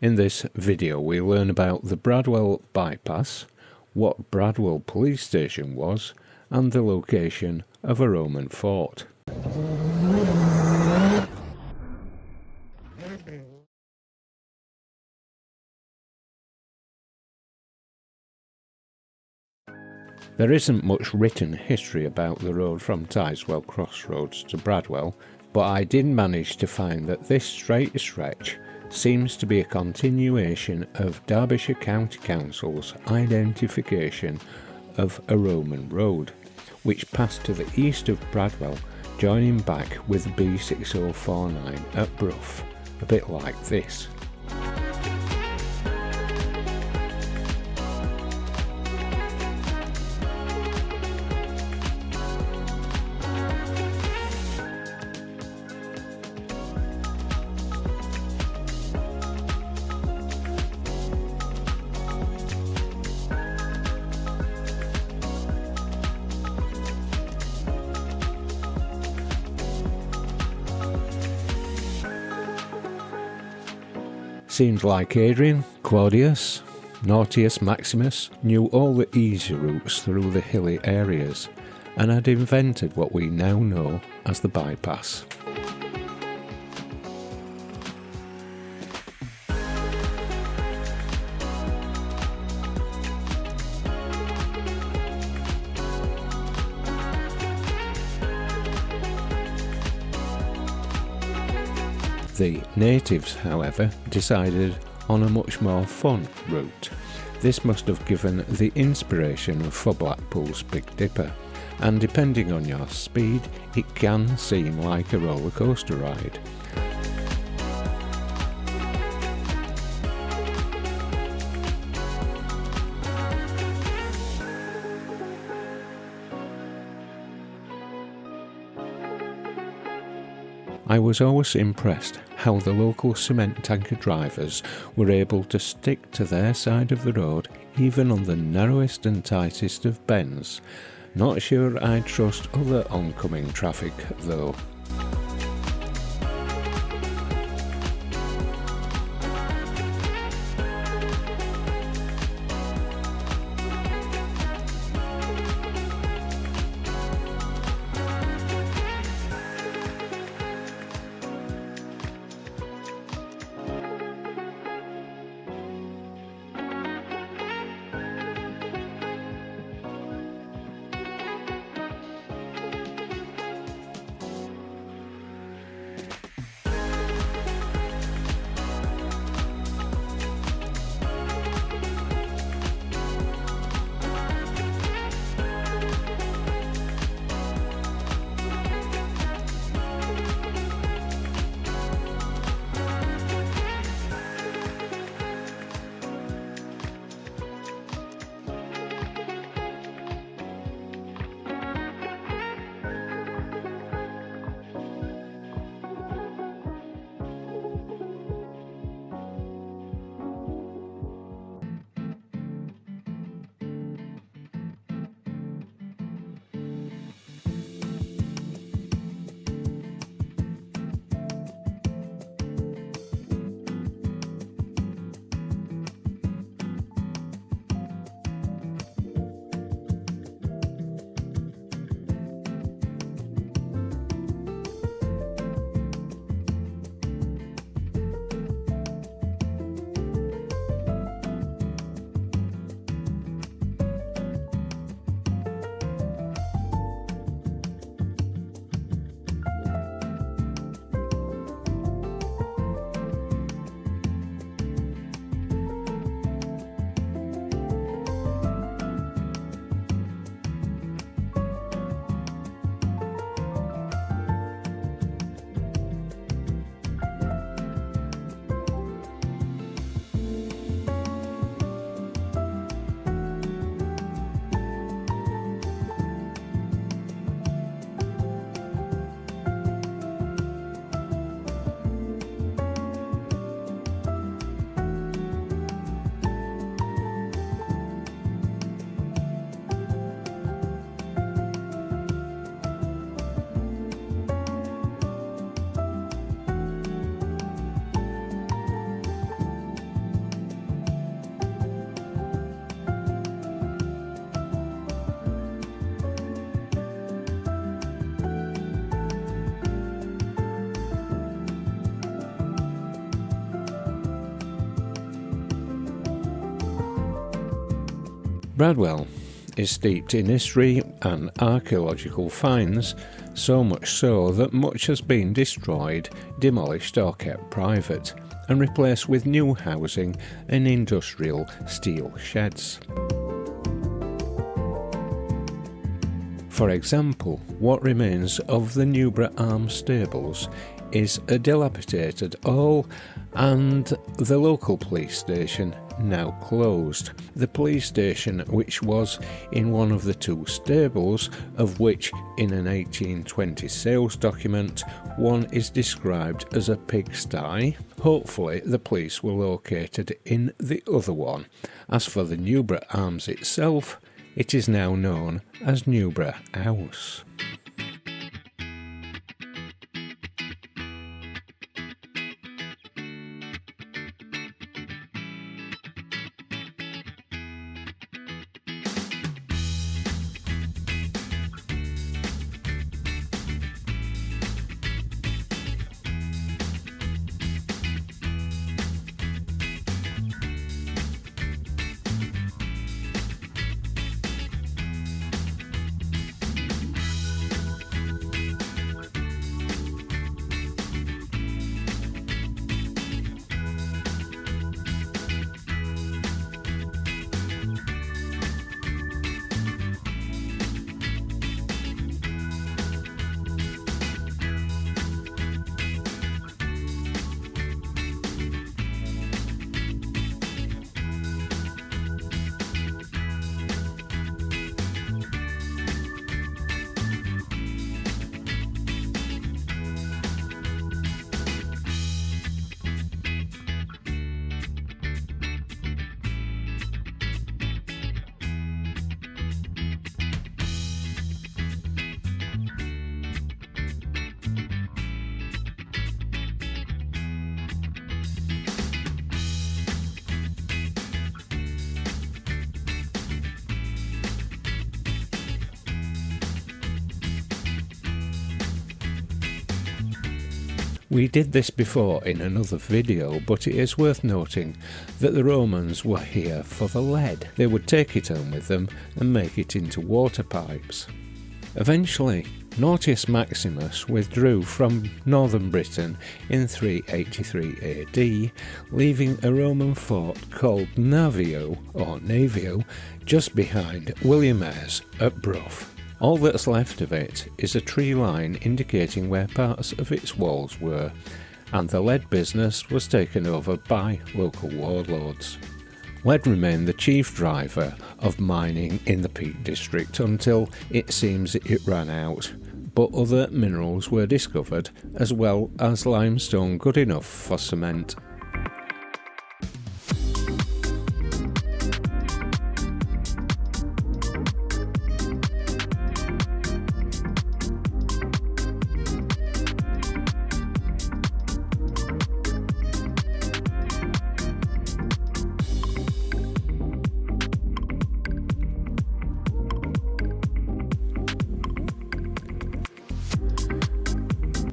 In this video we learn about the Bradwell bypass, what Bradwell Police Station was, and the location of a Roman fort. There isn't much written history about the road from Tideswell Crossroads to Bradwell, but I did manage to find that this straight stretch seems to be a continuation of Derbyshire County Council's identification of a Roman road, which passed to the east of Bradwell, joining back with B6049 at Brough, a bit like this. Seems like Adrian, Claudius, Nautius, Maximus knew all the easy routes through the hilly areas and had invented what we now know as the bypass. The natives, however, decided on a much more fun route. This must have given the inspiration for Blackpool's Big Dipper, and depending on your speed, it can seem like a roller coaster ride. I was always impressed how the local cement tanker drivers were able to stick to their side of the road even on the narrowest and tightest of bends. Not sure I'd trust other oncoming traffic though. Bradwell is steeped in history and archaeological finds, so much so that much has been destroyed, demolished or kept private, and replaced with new housing and industrial steel sheds. For example, what remains of the Newborough Arms stables is a dilapidated hall and the local police station now closed. The police station, which was in one of the two stables, of which in an 1820 sales document one is described as a pigsty. Hopefully the police were located in the other one. As for the Newborough Arms itself, it is now known as Newborough House. We did this before in another video, but it is worth noting that the Romans were here for the lead. They would take it home with them and make it into water pipes. Eventually, Nautius Maximus withdrew from northern Britain in 383 AD, leaving a Roman fort called Navio, or Navio, just behind William Ayres at Brough. All that's left of it is a tree line indicating where parts of its walls were, and the lead business was taken over by local warlords. Lead remained the chief driver of mining in the Peak District until it seems it ran out, but other minerals were discovered, as well as limestone good enough for cement.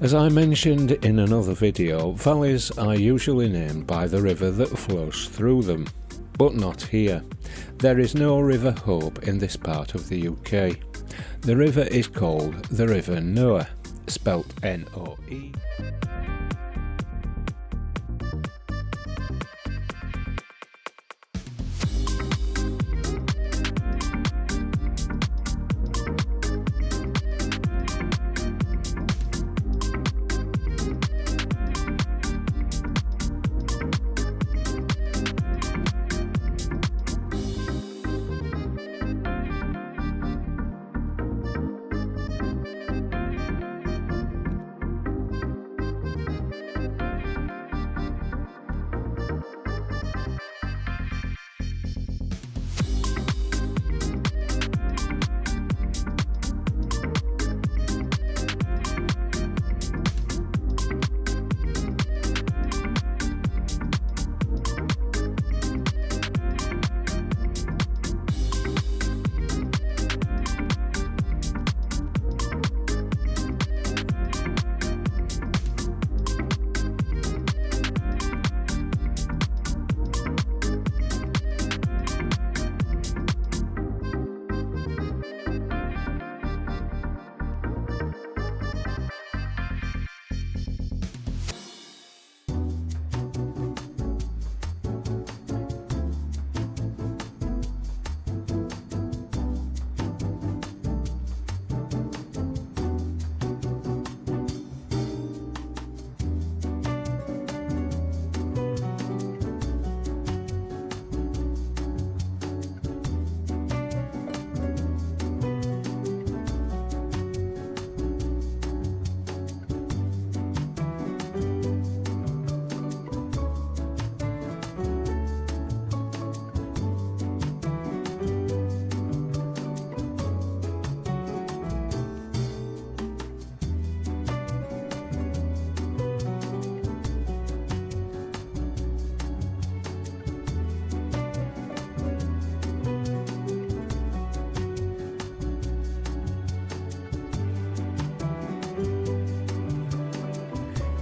As I mentioned in another video, valleys are usually named by the river that flows through them, but not here. There is no River Hope in this part of the UK. The river is called the River Noe, spelt N-O-E.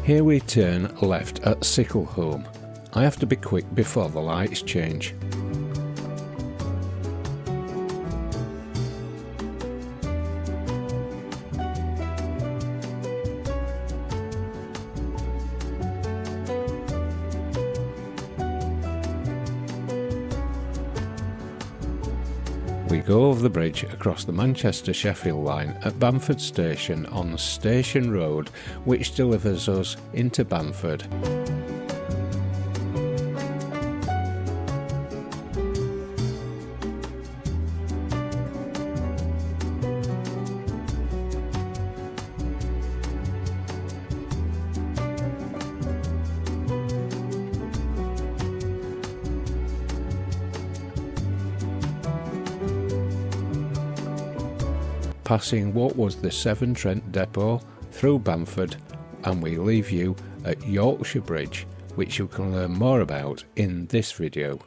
Here we turn left at Sickleholme. I have to be quick before the lights change. We go over the bridge across the Manchester-Sheffield line at Bamford Station on Station Road, which delivers us into Bamford. Passing what was the Severn Trent depot through Bamford, and we leave you at Yorkshire Bridge, which you can learn more about in this video.